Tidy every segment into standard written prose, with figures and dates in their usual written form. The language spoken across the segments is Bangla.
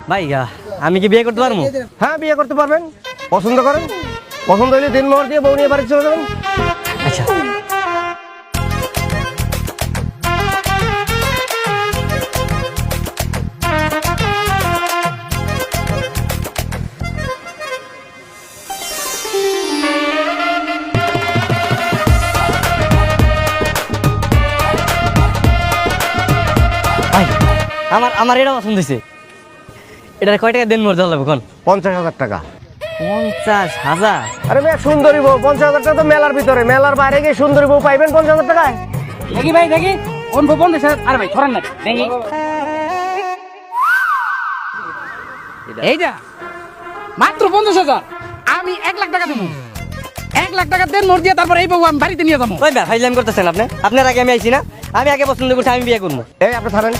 ভাই আমি কি বিয়ে করতে পারবো? হ্যাঁ বিয়ে করতে পারবেন, পছন্দ করেন, পছন্দ হলে দিনমোহর দিয়ে বউ নিয়ে বাড়ি চলে যাবেন। আচ্ছা ভাই আমার আমার এটা পছন্দ হয়েছে। এটার কয় টাকা দেন মোর দেওয়া লাগবে কোন? 50,000 টাকা। 50,000? আরে মেয়ে সুন্দরী বউ, 50,000 টাকা তো মেলার ভিতরে, মেলার বাইরে গিয়ে সুন্দরী বউ পাইবেন 50,000 টাকায়? দেখি ভাই দেখি কোন 50,000? আরে ভাই ছড়ান না দেখি এইটা মাত্র 50,000। আমি 1,00,000 টাকা দেবো। 1,00,000 টাকা দেন মোর দিয়ে, তারপর এই বউ আমি বাড়িতে নিয়ে যাবো। ওই ভাই ফাইজলামি করতেছেন আপনি? আপনার আগে আমি আইছি না? আমি আগে পছন্দ করছি, আমি বিয়ে করবো। এই আপনি থামেন।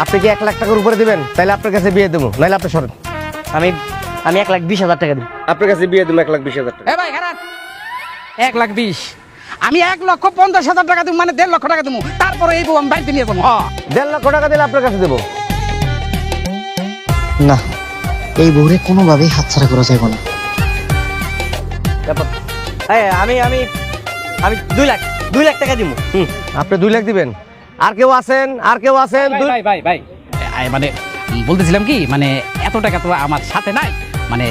আপনি কি 1,00,000 টাকার উপরে দিবেন? তাহলে আপনার কাছে বিয়ে দেবো, নাহলে আপনি সরেন। আমি 1,20,000 টাকা দিব। আপনার কাছে বিয়ে দেবো 1,20,000 টাকা। এ ভাই খারাপ 1,20,000। আমি 1,50,000 টাকা দেবো, মানে 1.5 লক্ষ টাকা দেবো, তারপরে এই বউ আমি বাড়িতে নিয়ে যাবো। 1.5 লক্ষ টাকা দিলে আপনার কাছে দেবো। না, এই বউরে কোনোভাবেই হাতছাড়া করা যাবে না। আমি আমি আমি 2 লাখ টাকা দিব। আপনি 2 লাখ দিবেন? আর কেউ আছেন? আর কেউ আছেন? ভাই ভাই ভাই মানে বলতেছিলাম কি, মানে এত টাকা তো আমার সাথে নাই, মানে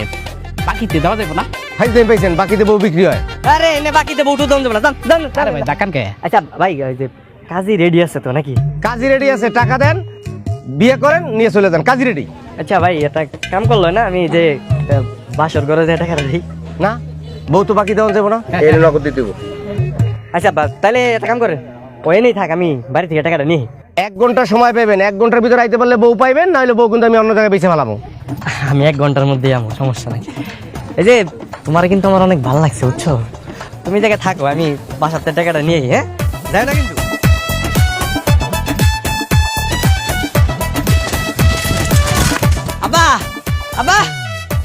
বাকিতে দেওয়া যাবে না? ফাইজলামি পাইছেন, বাকিতে বউ বিক্রি হয়। আরে এনে বাকিতে বউটু দাম দেবো না, দাম দাম। আরে ভাই দেখান কে? আচ্ছা ভাই ওই যে কাজী রেডি আছে তো নাকি? কাজী রেডি আছে, টাকা দেন, বিয়ে করেন, নিয়ে চলে যান, কাজী রেডি। আচ্ছা ভাই এটা কাম করলো না, আমি যে বাসর ঘরে যে টাকা দিই না, বউ তো বাকি দেওয়া যাবো না, এর নগদ দিতে হবে। আচ্ছা তাহলে একটা কাম করেন, ওই নেই থাক, আমি বাড়ি থেকে টাকাটা নিই। 1 ঘন্টা সময় পাবেন, 1 ঘন্টার ভিতরে আইতে পারলে বউ পাইবেন, নাহলে বউ কিন্তু আমি অন্য জায়গায় বেঁচে ফেলাবো। আমি 1 ঘন্টার মধ্যে যাবো, সমস্যা নাই। এই যে তোমার কিন্তু আমার অনেক ভালো লাগছে বুঝছো, তুমি জায়গায় থাকো, আমি বাসাতে টাকাটা নিয়ে হ্যাঁ যাই না কিন্তু। আব্বা আব্বা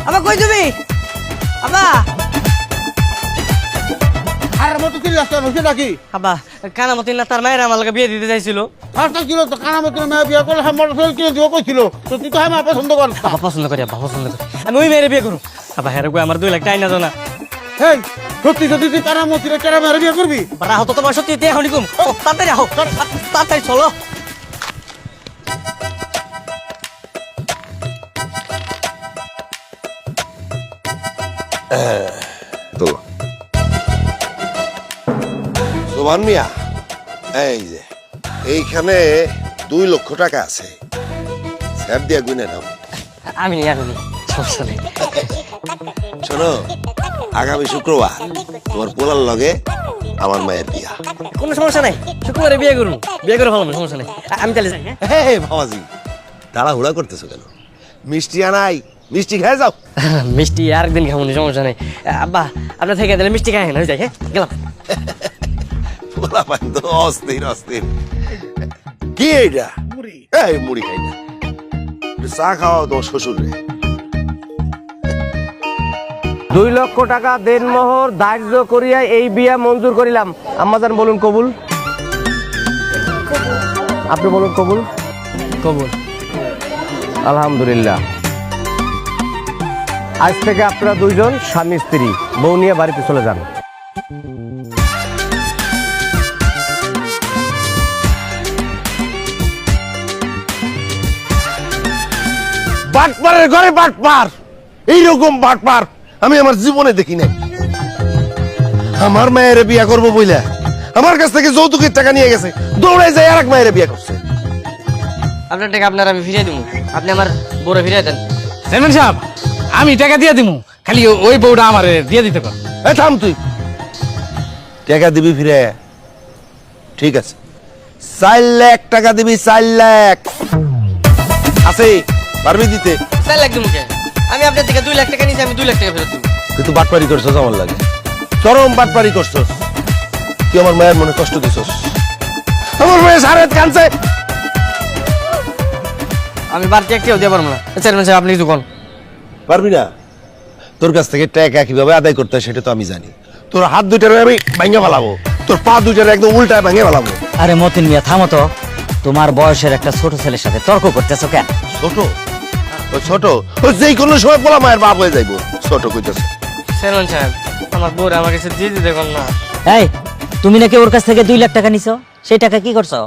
আব্বা কই তুমি? আব্বা আর মতো তুই রাস্তা বসে নাকি? আব্বা কানামতি না তার মায়ের আমার লগে বিয়ে দিতে চাইছিল। ফার্স্ট ছিল তো কানা মতো মেয়ে বিয়ে করলে মোটরসাইকেল কিনে দিব কইছিল, তো তুই তো আমার পছন্দ কর। আব্বা পছন্দ করি, আব্বা পছন্দ করি, আমি ওই মেয়ের বিয়ে করবো। আব্বা হ্যাঁ কই আমার 2 লাখ টাকা না জানা। হেই সত্যি সত্যি তুই কানা মতো কেরা মেয়ে বিয়ে করবি? রাহো তো তোমার সত্যি এখন কম, তাড়াতাড়ি আহো, তাড়াতাড়ি চলো। সোমান মিয়া, এই যে এইখানে 2 লক্ষ টাকা আছে, স্যার দিয়া গুনে নাও। আমি নিয়ে আসবো, সমস্যা নেই। শোনো, আগামী শুক্রবার তোমার পোলার লগে আমার মায়ের বিয়া। কোনো সমস্যা নাই, শুক্রবারে বিয়ে করবো, বিয়ে করে ভালো সমস্যা নেই। আমি তাহলে যাই। হ্যাঁ হে বাবাজি, তাড়াহুড়া করতেছো কেন? মিষ্টি আনাই, মিষ্টি খেয়ে যাও। মিষ্টি আরেকদিন খাবো, সমস্যা নেই। আব্বা আপনার থেকে তাহলে মিষ্টি খাই না, যাই। হ্যাঁ গেলাম। পোলা পান তো অস্থির অস্থির। কি এইটা? এই মুড়ি খাই না, চা খাওয়া তোমার শ্বশুর রে। 2 লক্ষ টাকা দেনমোহর ধার্য করিয়া এই বিয়া মঞ্জুর করিলাম। আম্মাজান বলুন কবুল। আপনি বলুন কবুল। কবুল। আলহামদুলিল্লাহ। আজ থেকে আপনারা 2 জন স্বামী স্ত্রী, বউ নিয়ে বাড়িতে চলে যান। বাটপারের ঘরে বাটপার, এইরকম বাটপার আমি আমার জীবনে দেখি নাই। আমার মায়ের বিয়া করবো বইলা আমার কাছ থেকে যৌতুকের টাকা নিয়ে গেছে, দৌড়ে যায় আর এক মায়ের বিয়া করছে। আপনার টাকা আপনার আমি ফিরিয়ে দিব, আপনি আমার বড় ফিরিয়ে দেন। চেয়ারম্যান সাহেব আমি টাকা দিয়ে দিব, খালি ওই বউটা আমার দিয়ে দিতে পার। এ থাম তুই, টাকা দিবি ফিরে? ঠিক আছে, 4 লাখ টাকা দিবি, 4 লাখ আছে, পারবি দিতে? 4 লাখ দিব কে? আমি আপনার থেকে 2 লাখ টাকা নিয়েছি, আমি 2 লাখ টাকা ফেরত দিব। কিন্তু বাটপারি করছস, আমার লাগে চরম বাটপারি করছস। তুই আমার মায়ের মনে কষ্ট দিছস, আমার মায়ের সারে কানছে। আমি বাড়তি একটিও দিয়ে পারবো না। চেয়ারম্যান সাহেব আপনি কিছু কোন? পারবি না? তোর কাছ থেকে টাকা কিভাবে আদায় করতে হয় সেটা তো আমি জানি। তোর হাত 2টারে আমি ভাঙে ফেলাবো, তোর পা 2টারে একদম উল্টায় ভাঙে ফেলাবো। আরে মতিন মিয়া থামো তো, তোমার বয়সের একটা ছোট ছেলের সাথে তর্ক করতেছো কেন? ছোট ও ছোট ও যেই কোনো সময় পোলা মায়ের বাপ হয়ে যাইবো ছোট কইতাছে চেয়ারম্যান সাহেব আমার বউরে আমার কাছে দিয়ে দিতে কোন না। এই তুমি নাকি ওর কাছ থেকে 2 লাখ টাকা নিছো, সেই টাকা কি করছো?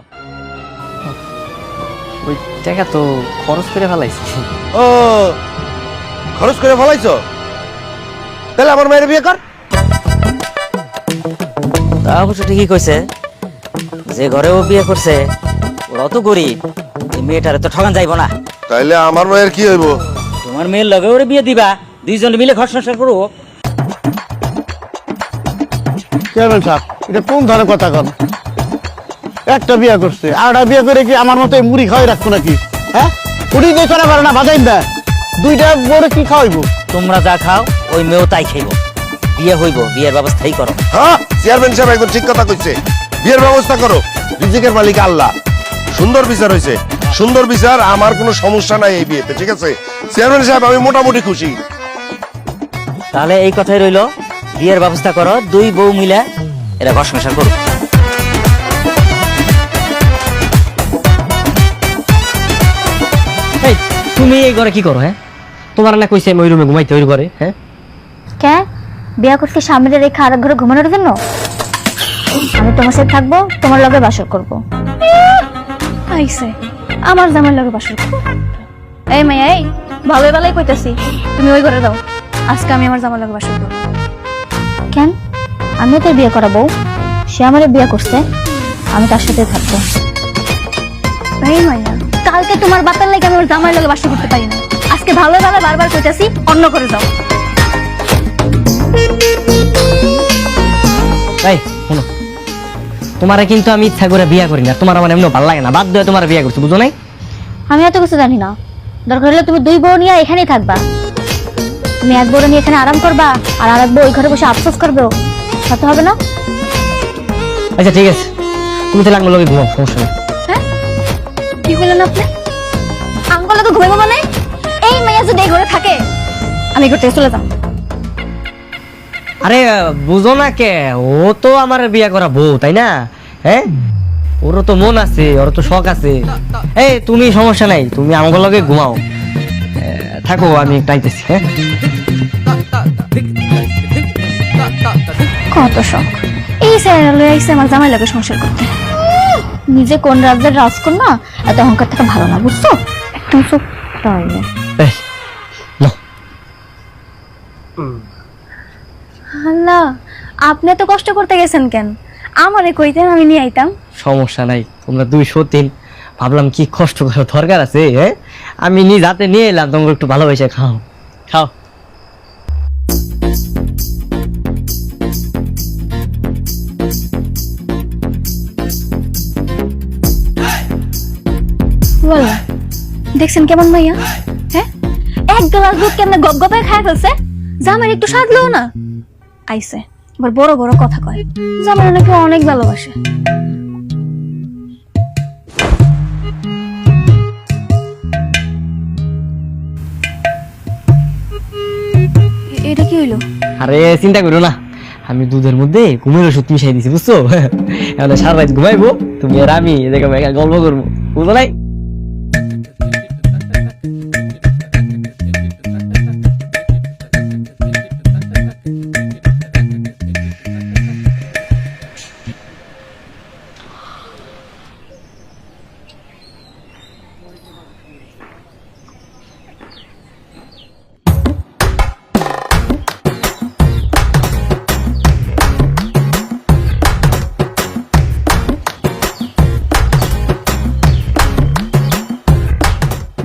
ওই টাকা তো খরচ করে ফেলাইছি। ও খরচ করে ফলাইছো, তাহলে আমার মায়ের বিয়ে কর। তা অবশ্য ঠিকই কইছে, যে ঘরে ও বিয়ে করছে ওরা তো গরিব, এই মেয়েটারে তো ঠকান যাইব না। তাইলে আমার মায়ের কি হইব? তোমার মেয়ের লগে ওরে বিয়ে দিবা, 2 জন মিলে ঘর সংসার করো। চেয়ারম্যান সাহেব এটা কোন ধরনের কথা কন? একটা বিয়ে করছে আরটা বিয়ে করে কি আমার মতো এই মুড়ি খাওয়াই রাখবো নাকি? হ্যাঁ উড়ি দিয়ে চলে পারে না বাজাইন না, দুইটা বড় কি খাওয়াইবো? তোমরা যা খাও ওই মেয়েও তাই খাইব, বিয়ে হইব, বিয়ের ব্যবস্থাই করো। হ্যাঁ চেয়ারম্যান সাহেব একদম ঠিক কথা কইছে, বিয়ের ব্যবস্থা করো, রিজিকের মালিক আল্লাহ। সুন্দর বিচার হইছে, সুন্দর বিচার, আমার কোনো সমস্যা নাই এই বিয়েতে, ঠিক আছে চেয়ারম্যান সাহেব, আমি মোটামুটি খুশি। তাহলে এই কথাই রইলো, বিয়ের ব্যবস্থা করো, 2 বউ মিলে এরা ঘর সংসার করো। এই তুমি এই ঘরে কি করো? হ্যাঁ তোমার না কইছে আমি ওই রুমে ঘুমাইতে, ওই ঘরে। হ্যাঁ কে বিয়া করতে সামনে রেখে আরেক ঘরে ঘুমানোর জন্য? আমি তোমার সাথে থাকবো, তোমার লগে বাসর করবো। আইছে আমার জামার লগে বাসর করবো। এই মাইয়া, এই ভালোই ভালোই কইতাছি, তুমি ওই ঘরে দাও, আজকে আমি আমার জামার লগে বাসর করবো। কেন? আমিও তো বিয়ে করাবো, সে আমারে বিয়ে করছে, আমি তার সাথে থাকবো। এই মাইয়া, কালকে তোমার বাপের লাগে আমি ওর জামার লগে বাসর করতে পারি না, আজকে ভালোই ভালো বারবার কইতাছি অন্য করে যাও। এই শোনো, তোমারে কিন্তু আমি ইচ্ছা করে বিয়া করি না, তোমার আমার এমনি ভালো লাগে না, বাধ্য হয়ে তোমার বিয়া করছি, বুঝো নাই? আমি এত কিছু জানি না, দরকার হলে তুমি 2 বউ নিয়ে এখানেই থাকবা। তুমি এক বউ নিয়ে এখানে আরাম করবা, আর আরেক বউ ওই ঘরে বসে আফসোস করবে, তাতে হবে না? আচ্ছা ঠিক আছে, তুমি তাহলে আঙ্গুল লগে ঘুমাও, সমস্যা নেই। হ্যাঁ কি বললেন আপনি? আঙ্গলে তো ঘুমাবো মানে? এই মেয়ে যদি এই ঘরে থাকে আমি ঘর থেকে চলে যাবো। আরে বুঝো না কে, ও তো আমার বিয়া করা বউ, তাই না? হ্যাঁ ওরও তো মন আছে, ওর তো শখ আছে। এই তুমি সমস্যা নাই, তুমি আঙ্গুল লগে ঘুমাও, থাকো, আমি টাইতেছি। হ্যাঁ কত শখ, এই স্যারেরা লয়ে আইছে আমার জামাই লাগে সংসার করতে। নিজে কোন রাজ্যের রাজকন্যা, এত অহংকার থাকা ভালো না, বুঝছো? একদম চুপ তাহলে। এই, নাও। আল্লাহ, আপনি এত কষ্ট করতে গেছেন কেন? আমারে কইতেন আমি নিয়ে আইতাম। সমস্যা নাই, তোমরা 203, ভাবলাম কি কষ্ট করার দরকার আছে। হ্যাঁ আমি নিজ হাতে নিয়ে এলাম, তোমরা একটু ভালোবেসে খাও, খাও। বলো, দেখছেন কেমন মাইয়া? হ্যাঁ এক গ্লাস দুধ কেমনে গপ গপে খায় ফেলছে, জামাই একটু সাধলেও না। আইছে আবার বড় বড় কথা কয়, জামাই নাকি অনেক ভালোবাসে। এটা কি হইলো? আরে চিন্তা করো না, আমি দুধের মধ্যে ঘুমের ওষুধ মিশাই দিছি, বুঝছো? এখন সারা রাত ঘুমাইবো, তুমি আর আমি এদিকে গল্প করবো, বুঝো নাই?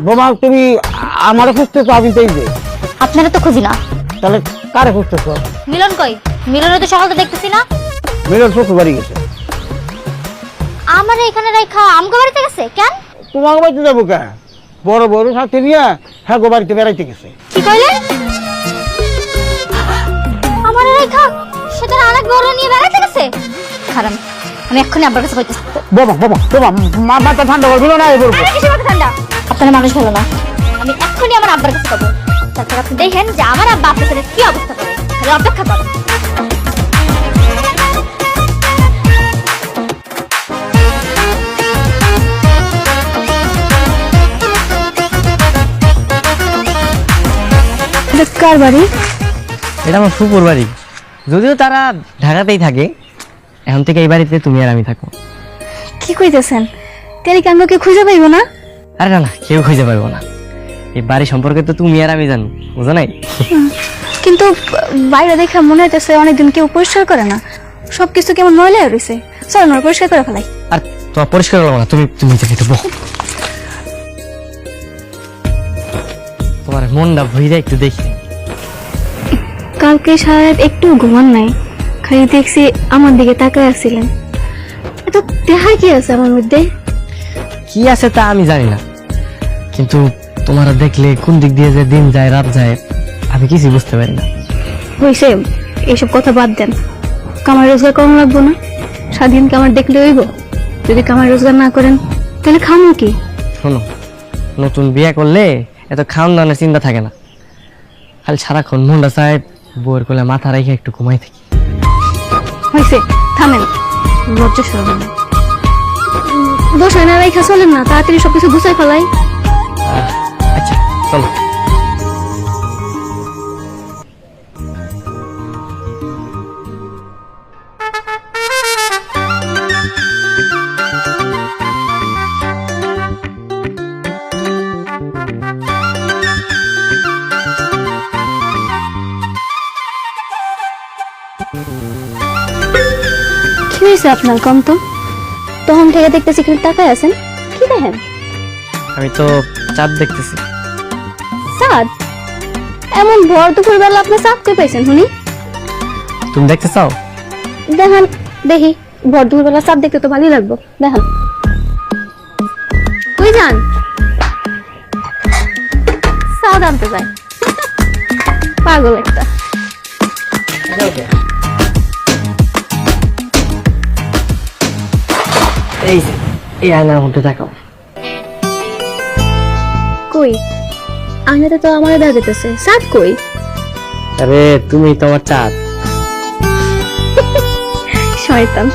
বোমা তুমি আমারে খুঁজতেছো, আমি তো এই যে। আপনারা তো খুঁজি না, তাহলে কারে খুঁজতেছো? মিলন কই? মিলনে তো সকালে দেখতেছি না। মিলন শ্বশুর বাড়ি গেছে। আমার এখানে রাখা আমগো বাড়িতে গেছে কেন? তোমার বাড়িতে যাবো কে? বড় বড় সাথে নিয়ে হ্যাঁ গো বাড়িতে বেড়াইতে গেছে। কি কইলে? আমার রেখা সেটা আরেক বড় নিয়ে বেড়াতে গেছে? খারাপ, আমি এক্ষুনি আব্বার কাছে কইতেছি। বোমা বোমা বোমা মাথা ঠান্ডা করছিল না, এই বলবো। আরে কিসের মাথা ঠান্ডা? আপনারা মানুষ ভালো না, আমি এক্ষুনি আমার আব্বার কাছে যাবো, তারপর আপনি দেখেন যে আমার আব্বা আপনার সাথে কি অবস্থা করে। খালি অপেক্ষা করেন। এটা কার বাড়ি? এটা আমার ফুপুর বাড়ি, যদিও তারা ঢাকাতেই থাকে। এখন থেকে এই বাড়িতে তুমি আর আমি থাকবো। কি কইতেছেন? তাহলে কি আমরা কি খুঁজে পাইবো না? আরে না না, কেউ খুঁজে পারবো না। এই বাড়ি সম্পর্কে তো তুমি আর আমি জানি, বুঝো নাই? কিন্তু বাইরে দেখে মনে হইতেছে অনেকদিন কেউ পরিষ্কার করে না, সবকিছু কেমন ময়লা হয়ে রয়েছে। চলো না পরিষ্কার করে ফেলাই। আর তোমার পরিষ্কার করবো না, তুমি তুমি যেতে বহ। তোমার মনটা ভইরা একটু দেখি। কালকে সারা রাত একটু ঘুমান নাই, খালি দেখছি আমার দিকে তাকায় আসছিলেন। এত দেখা কি আছে আমার মধ্যে? কি আছে তা আমি জানি না, কিন্তু তোমার দেখলে কোন দিক দিয়ে যে দিন যায় রাত যায় আমি কিছু বুঝতে পারি না। হইছে, এইসব কথা বাদ দেন। কামাই রোজগার কম লাগবো না? স্বাধীন কামার দেখলে হইব? যদি কামাই রোজগার না করেন তাহলে খামো কি? শোনো, নতুন বিয়ে করলে এত খাওয়ান দাওয়ানোর চিন্তা থাকে না, খালি সারাক্ষণ মনটা চায় বউয়ের কোলে মাথা রেখে একটু ঘুমাই থাকি। হয়েছে, থামেন, লজ্জা শরম না। বসে না রেখে চলেন না, তাড়াতাড়ি সবকিছু গুছাই ফেলাই। আচ্ছা চলো। কি হয়েছে আপনার কম তো? তখন থেকে দেখতেছি কিন্তু তাকায় আছেন, কি দেখেন? আমি তো চাঁদ দেখতেছি। চাঁদ? এমন ভর দুপুর বেলা আপনি চাঁদ কই পাইছেন শুনি? তুমি দেখতে চাও? দেখান দেখি, ভর দুপুর বেলা চাঁদ দেখতে তো ভালোই লাগবে, দেখান। কই যান? চাঁদ আনতে যায়, পাগল একটা। এই যে, এই আয়নার মধ্যে তাকাও। কই? আয়নাতে তো আমার দেখা যেতেছে, চাঁদ কই? আরে তুমি তোমার চাঁদ। শয়তান।